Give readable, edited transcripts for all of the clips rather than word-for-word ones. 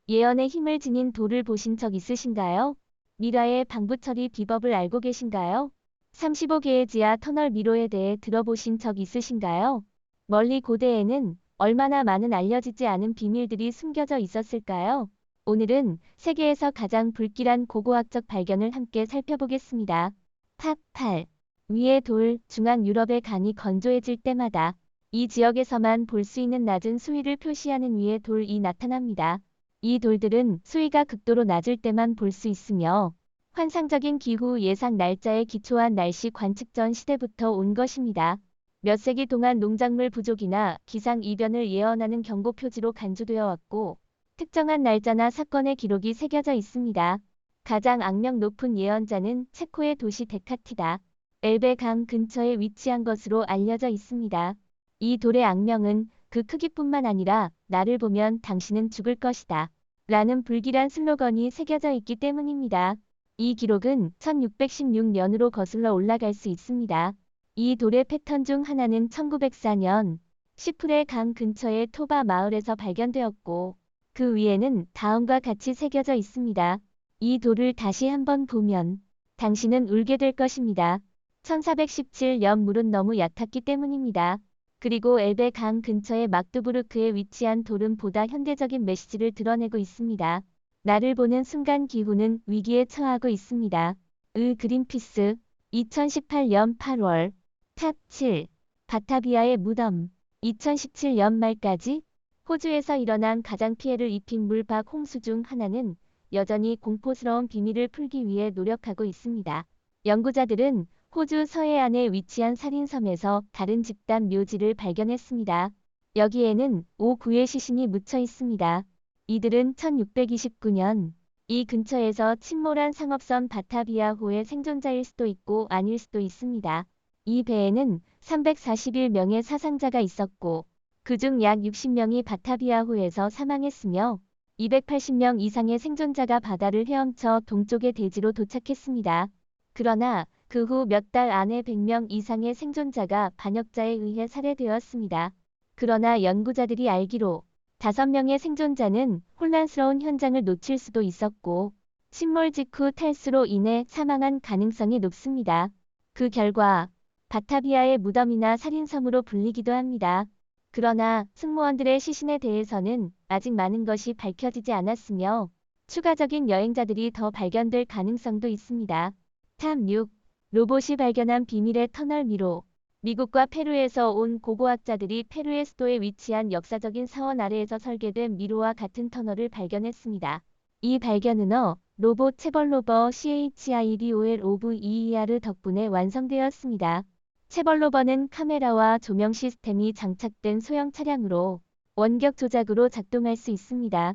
예언의 힘을 지닌 돌을 보신 적 있으신가요? 미라의 방부 처리 비법을 알고 계신가요? 35개의 지하 터널 미로에 대해 들어보신 적 있으신가요? 멀리 고대에는 얼마나 많은 알려지지 않은 비밀들이 숨겨져 있었을까요? 오늘은 세계에서 가장 불길한 고고학적 발견을 함께 살펴보겠습니다. 탑 8. 위의 돌, 중앙 유럽의 강이 건조해질 때마다 이 지역에서만 볼 수 있는 낮은 수위를 표시하는 위의 돌이 나타납니다. 이 돌들은 수위가 극도로 낮을 때만 볼 수 있으며 환상적인 기후 예상 날짜에 기초한 날씨 관측 전 시대부터 온 것입니다. 몇 세기 동안 농작물 부족이나 기상 이변을 예언하는 경고 표지로 간주되어 왔고 특정한 날짜나 사건의 기록이 새겨져 있습니다. 가장 악명 높은 예언자는 체코의 도시 데카티다. 엘베 강 근처에 위치한 것으로 알려져 있습니다. 이 돌의 악명은 그 크기뿐만 아니라 나를 보면 당신은 죽을 것이다 라는 불길한 슬로건이 새겨져 있기 때문입니다. 이 기록은 1616년으로 거슬러 올라갈 수 있습니다. 이 돌의 패턴 중 하나는 1904년 시프레 강 근처의 토바 마을에서 발견되었고 그 위에는 다음과 같이 새겨져 있습니다. 이 돌을 다시 한번 보면 당신은 울게 될 것입니다. 1417년 물은 너무 얕았기 때문입니다. 그리고 엘베 강 근처의 막두부르크에 위치한 돌은 보다 현대적인 메시지를 드러내고 있습니다. 나를 보는 순간 기후는 위기에 처하고 있습니다. 그린피스 2018년 8월 탑 7. 바타비아의 무덤 2017년 말까지 호주에서 일어난 가장 피해를 입힌 물박 홍수 중 하나는 여전히 공포스러운 비밀을 풀기 위해 노력하고 있습니다. 연구자들은 호주 서해안에 위치한 살인섬에서 다른 집단 묘지를 발견했습니다. 여기에는 5구의 시신이 묻혀 있습니다. 이들은 1629년 이 근처에서 침몰한 상업선 바타비아호의 생존자일 수도 있고 아닐 수도 있습니다. 이 배에는 341명의 사상자가 있었고 그중 약 60명이 바타비아호에서 사망했으며 280명 이상의 생존자가 바다를 헤엄쳐 동쪽의 대지로 도착했습니다. 그러나 그 후 몇 달 안에 100명 이상의 생존자가 반역자에 의해 살해되었습니다. 그러나 연구자들이 알기로 5명의 생존자는 혼란스러운 현장을 놓칠 수도 있었고 침몰 직후 탈수로 인해 사망한 가능성이 높습니다. 그 결과 바타비아의 무덤이나 살인섬으로 불리기도 합니다. 그러나 승무원들의 시신에 대해서는 아직 많은 것이 밝혀지지 않았으며 추가적인 여행자들이 더 발견될 가능성도 있습니다. 탑 6. 로봇이 발견한 비밀의 터널 미로. 미국과 페루에서 온 고고학자들이 페루의 수도에 위치한 역사적인 사원 아래에서 설계된 미로와 같은 터널을 발견했습니다. 이 발견은 로봇 체벌로버 CHIBOL-OVER 덕분에 완성되었습니다. 체벌로버는 카메라와 조명 시스템이 장착된 소형 차량으로 원격 조작으로 작동할 수 있습니다.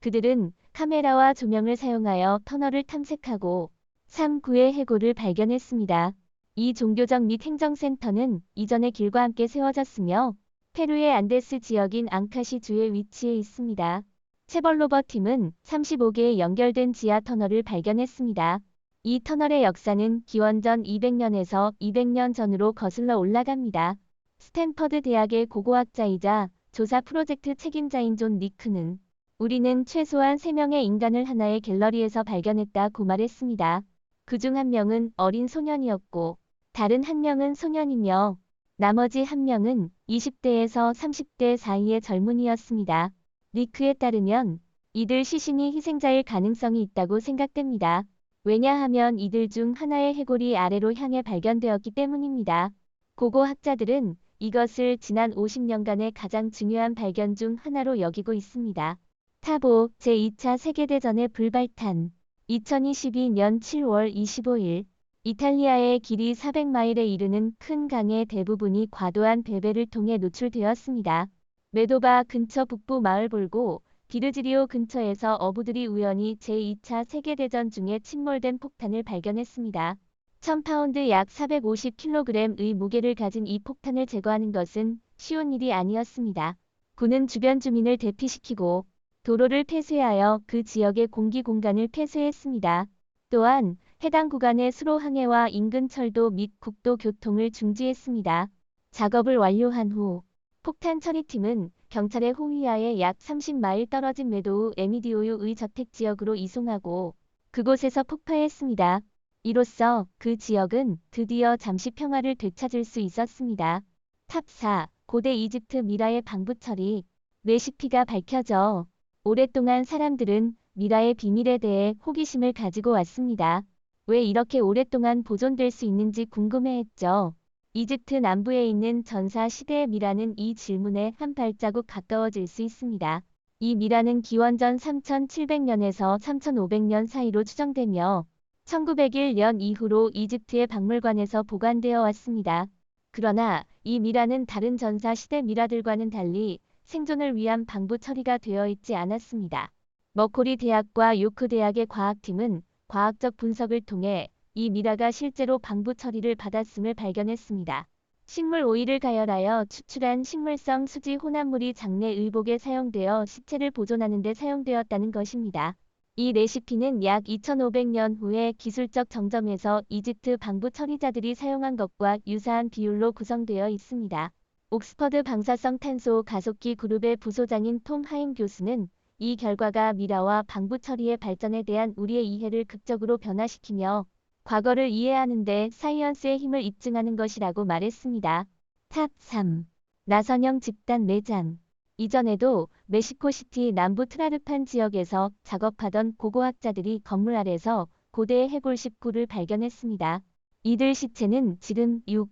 그들은 카메라와 조명을 사용하여 터널을 탐색하고 3구의 해골을 발견했습니다. 이 종교적 및 행정센터는 이전의 길과 함께 세워졌으며 페루의 안데스 지역인 앙카시 주에 위치해 있습니다. 체벌로버 팀은 35개의 연결된 지하 터널을 발견했습니다. 이 터널의 역사는 기원전 200년에서 200년 전으로 거슬러 올라갑니다. 스탠퍼드 대학의 고고학자이자 조사 프로젝트 책임자인 존 니크는 우리는 최소한 3명의 인간을 하나의 갤러리에서 발견했다고 말했습니다. 그중 한 명은 어린 소년이었고 다른 한 명은 소년이며 나머지 한 명은 20대에서 30대 사이의 젊은이였습니다. 리크에 따르면 이들 시신이 희생자일 가능성이 있다고 생각됩니다. 왜냐하면 이들 중 하나의 해골이 아래로 향해 발견되었기 때문입니다. 고고 학자들은 이것을 지난 50년간의 가장 중요한 발견 중 하나로 여기고 있습니다. 탑 5. 제2차 세계대전의 불발탄 2022년 7월 25일 이탈리아의 길이 400마일에 이르는 큰 강의 대부분이 과도한 배배를 통해 노출되었습니다. 메도바 근처 북부 마을 볼고 비르지리오 근처에서 어부들이 우연히 제2차 세계대전 중에 침몰된 폭탄을 발견했습니다. 1000파운드 약 450kg의 무게를 가진 이 폭탄을 제거하는 것은 쉬운 일이 아니었습니다. 군은 주변 주민을 대피시키고 도로를 폐쇄하여 그 지역의 공기 공간을 폐쇄했습니다. 또한 해당 구간의 수로 항해와 인근 철도 및 국도 교통을 중지했습니다. 작업을 완료한 후 폭탄 처리팀은 경찰의 호위하에 약 30마일 떨어진 메도우 에미디오유의 저택지역으로 이송하고 그곳에서 폭파했습니다. 이로써 그 지역은 드디어 잠시 평화를 되찾을 수 있었습니다. 탑 4. 고대 이집트 미라의 방부 처리. 레시피가 밝혀져 오랫동안 사람들은 미라의 비밀에 대해 호기심을 가지고 왔습니다. 왜 이렇게 오랫동안 보존될 수 있는지 궁금해했죠. 이집트 남부에 있는 전사 시대의 미라는 이 질문에 한 발자국 가까워질 수 있습니다. 이 미라는 기원전 3700년에서 3500년 사이로 추정되며 1901년 이후로 이집트의 박물관에서 보관되어 왔습니다. 그러나 이 미라는 다른 전사 시대 미라들과는 달리 생존을 위한 방부 처리가 되어 있지 않았습니다. 머코리 대학과 요크 대학의 과학팀은 과학적 분석을 통해 이 미라가 실제로 방부 처리를 받았음을 발견했습니다. 식물 오일을 가열하여 추출한 식물성 수지 혼합물이 장내 의복에 사용되어 시체를 보존하는 데 사용되었다는 것입니다. 이 레시피는 약 2500년 후에 기술적 정점에서 이집트 방부 처리자들이 사용한 것과 유사한 비율로 구성되어 있습니다. 옥스퍼드 방사성 탄소 가속기 그룹의 부소장인 톰 하임 교수는 이 결과가 미라와 방부 처리의 발전에 대한 우리의 이해를 극적으로 변화시키며 과거를 이해하는 데 사이언스의 힘을 입증하는 것이라고 말했습니다. 탑 3. 나선형 집단 매장. 이전에도 멕시코시티 남부 트라르판 지역에서 작업하던 고고학자들이 건물 아래서 고대의 해골 19를 발견했습니다. 이들 시체는 지름 6,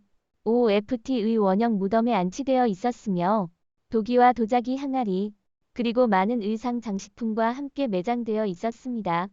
5ft의 원형 무덤에 안치되어 있었으며 도기와 도자기 항아리, 그리고 많은 의상 장식품과 함께 매장되어 있었습니다.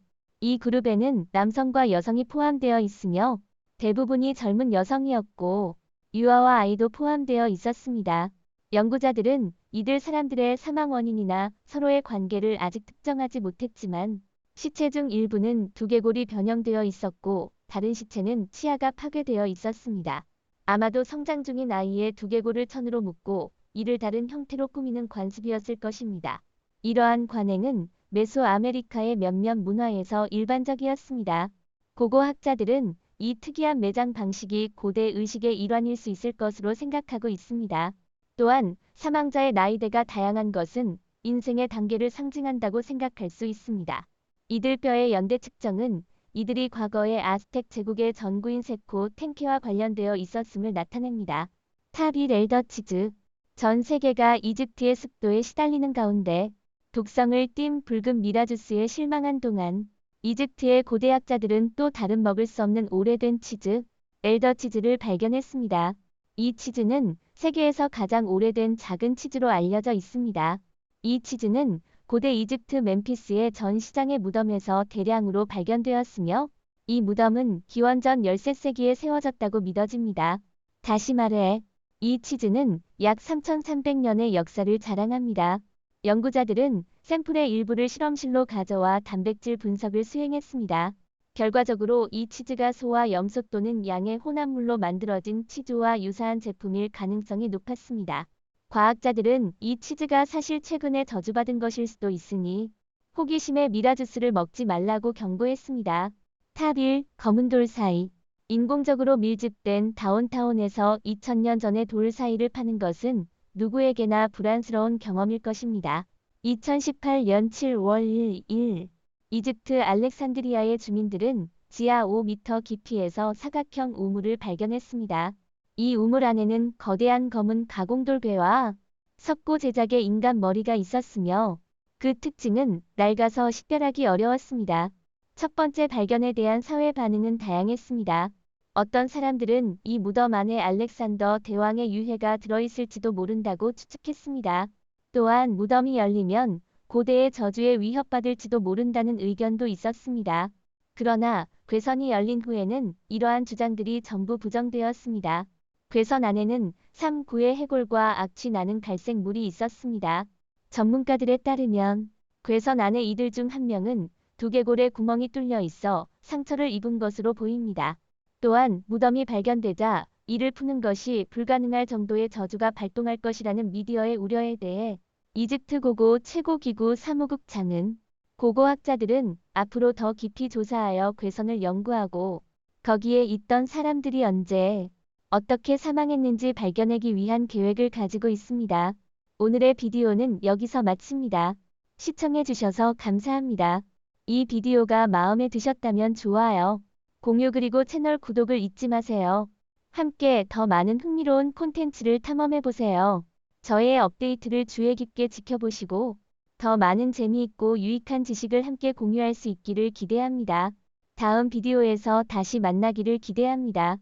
이 그룹에는 남성과 여성이 포함되어 있으며 대부분이 젊은 여성이었고 유아와 아이도 포함되어 있었습니다. 연구자들은 이들 사람들의 사망 원인이나 서로의 관계를 아직 특정하지 못했지만 시체 중 일부는 두개골이 변형되어 있었고 다른 시체는 치아가 파괴되어 있었습니다. 아마도 성장 중인 아이의 두개골을 천으로 묶고 이를 다른 형태로 꾸미는 관습이었을 것입니다. 이러한 관행은 메소아메리카의 몇몇 문화에서 일반적이었습니다. 고고학자들은 이 특이한 매장 방식이 고대 의식의 일환일 수 있을 것으로 생각하고 있습니다. 또한 사망자의 나이대가 다양한 것은 인생의 단계를 상징한다고 생각할 수 있습니다. 이들 뼈의 연대 측정은 이들이 과거의 아스텍 제국의 전구인 세코 탱케와 관련되어 있었음을 나타냅니다. 탑 1 엘더 치즈. 전 세계가 이집트의 습도에 시달리는 가운데 독성을 띤 붉은 미라주스에 실망한 동안 이집트의 고대학자들은 또 다른 먹을 수 없는 오래된 치즈, 엘더 치즈를 발견했습니다. 이 치즈는 세계에서 가장 오래된 작은 치즈로 알려져 있습니다. 이 치즈는 고대 이집트 멤피스의 전 시장의 무덤에서 대량으로 발견되었으며 이 무덤은 기원전 13세기에 세워졌다고 믿어집니다. 다시 말해 이 치즈는 약 3300년의 역사를 자랑합니다. 연구자들은 샘플의 일부를 실험실로 가져와 단백질 분석을 수행했습니다. 결과적으로 이 치즈가 소와 염소 또는 양의 혼합물로 만들어진 치즈와 유사한 제품일 가능성이 높았습니다. 과학자들은 이 치즈가 사실 최근에 저주받은 것일 수도 있으니 호기심에 미라주스를 먹지 말라고 경고했습니다. 탑 1. 검은 돌 사이. 인공적으로 밀집된 다운타운에서 2000년 전의 돌 사이를 파는 것은 누구에게나 불안스러운 경험일 것입니다. 2018년 7월 1일 이집트 알렉산드리아의 주민들은 지하 5m 깊이에서 사각형 우물을 발견했습니다. 이 우물 안에는 거대한 검은 가공돌괴와 석고 제작의 인간 머리가 있었으며 그 특징은 낡아서 식별하기 어려웠습니다. 첫 번째 발견에 대한 사회 반응은 다양했습니다. 어떤 사람들은 이 무덤 안에 알렉산더 대왕의 유해가 들어있을지도 모른다고 추측했습니다. 또한 무덤이 열리면 고대의 저주에 위협받을지도 모른다는 의견도 있었습니다. 그러나 괴선이 열린 후에는 이러한 주장들이 전부 부정되었습니다. 괴선 안에는 3구의 해골과 악취 나는 갈색 물이 있었습니다. 전문가들에 따르면 괴선 안에 이들 중 한 명은 두개골에 구멍이 뚫려 있어 상처를 입은 것으로 보입니다. 또한 무덤이 발견되자 이를 푸는 것이 불가능할 정도의 저주가 발동할 것이라는 미디어의 우려에 대해 이집트 고고 최고기구 사무국장은 고고학자들은 앞으로 더 깊이 조사하여 괴선을 연구하고 거기에 있던 사람들이 언제 어떻게 사망했는지 발견하기 위한 계획을 가지고 있습니다. 오늘의 비디오는 여기서 마칩니다. 시청해주셔서 감사합니다. 이 비디오가 마음에 드셨다면 좋아요, 공유 그리고 채널 구독을 잊지 마세요. 함께 더 많은 흥미로운 콘텐츠를 탐험해보세요. 저의 업데이트를 주의 깊게 지켜보시고 더 많은 재미있고 유익한 지식을 함께 공유할 수 있기를 기대합니다. 다음 비디오에서 다시 만나기를 기대합니다.